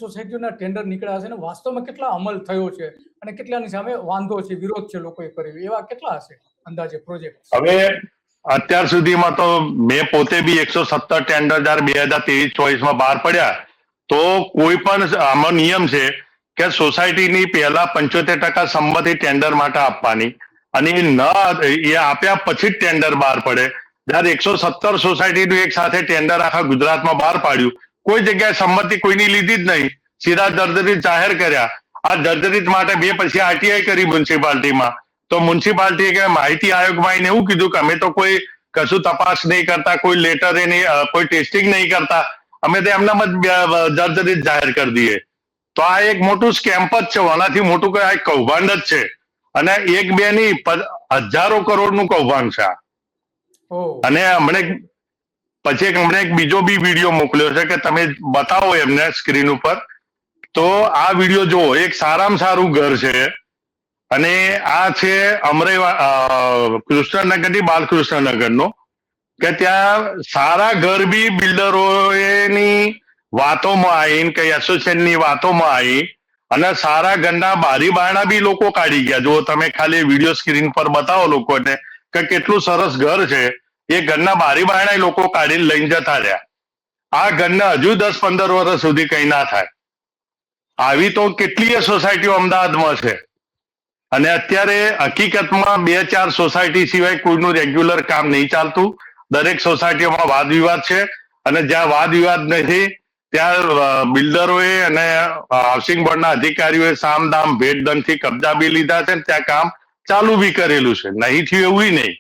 સોસાયટીઓના tender નીકળ્યા છે ને વાસ્તવમાં કેટલા અમલ થયો છે અને કેટલાની સામે વાંધો છે, વિરોધ છે લોકોએ કર્યો, એવા કેટલા હશે અંદાજે પ્રોજેક્ટ? હવે અત્યાર સુધીમાં તો મેં પોતે બી 117 ટેન્ડર 2023-24 બહાર પડ્યા, તો કોઈ પણ આમાં નિયમ છે કે સોસાયટીની પહેલા 75% સંમતિ ટેન્ડર માટે આપવાની, અને એ આપ્યા પછી જ ટેન્ડર બહાર પડે. જ્યારે 117 સોસાયટીનું એક સાથે ટેન્ડર આખા ગુજરાતમાં બહાર પાડ્યું, કોઈ જગ્યાએ સંમતિ કોઈની લીધી જ નહીં, સીધા જર્જરિત જાહેર કર્યા. આ જર્જરિત માટે પછી આરટીઆઈ કરી મ્યુનિસિપાલિટીમાં, તો મ્યુનિસિપાલિટીએ કે માહિતી આયોગમાં એવું કીધું કે અમે તો કોઈ કશું તપાસ નહીં કરતા, કોઈ લેટર કોઈ ટેસ્ટિંગ નહીં કરતા, અમે તો એમનામાં જ જર્જરિત જાહેર કરી દઈએ. તો આ એક મોટું સ્કેમ્પ જ છે, આનાથી મોટું કોઈ આ કૌભાંડ જ છે, અને એક બે નહીં હજારો કરોડનું કૌભાંડ છે. અને હમણે એક બીજો બી વિડીયો મોકલ્યો છે કે તમે બતાવો એમને સ્ક્રીન ઉપર, તો આ વિડીયો જુઓ. એક સારામાં સારું ઘર છે, અને આ છે કૃષ્ણનગરની બાલકૃષ્ણનગરનો, કે ત્યાં સારા ઘર બી બિલ્ડરોની વાતોમાં આવીને કે એસોસિએશનની વાતોમાં આવી, અને સારા ઘરના બારી બારણા બી લોકો કાઢી ગયા. જો તમે ખાલી વિડીયો સ્ક્રીન પર બતાવો લોકોને કે કેટલું સરસ ઘર છે, એ ઘરના બારી બારણા લોકો કાઢીને લઈને જતા રહ્યા. આ ઘરને હજુ 10-15 વર્ષ સુધી કઈ ના થાય. આવી તો કેટલીય સોસાયટીઓ અમદાવાદમાં છે, અને અત્યારે હકીકતમાં 2-4 સોસાયટી સિવાય કોઈનું રેગ્યુલર કામ નહીં ચાલતું. દરેક સોસાયટીઓમાં વાદ વિવાદ છે, અને જ્યાં વાદ વિવાદ નથી ત્યાં બિલ્ડરોએ અને હાઉસિંગ બોર્ડના અધિકારીઓએ સામદામ ભેટ દંડથી કબજા બી લીધા છે, ત્યાં કામ ચાલુ બી કરેલું છે. નહીં થયું એવું નહીં.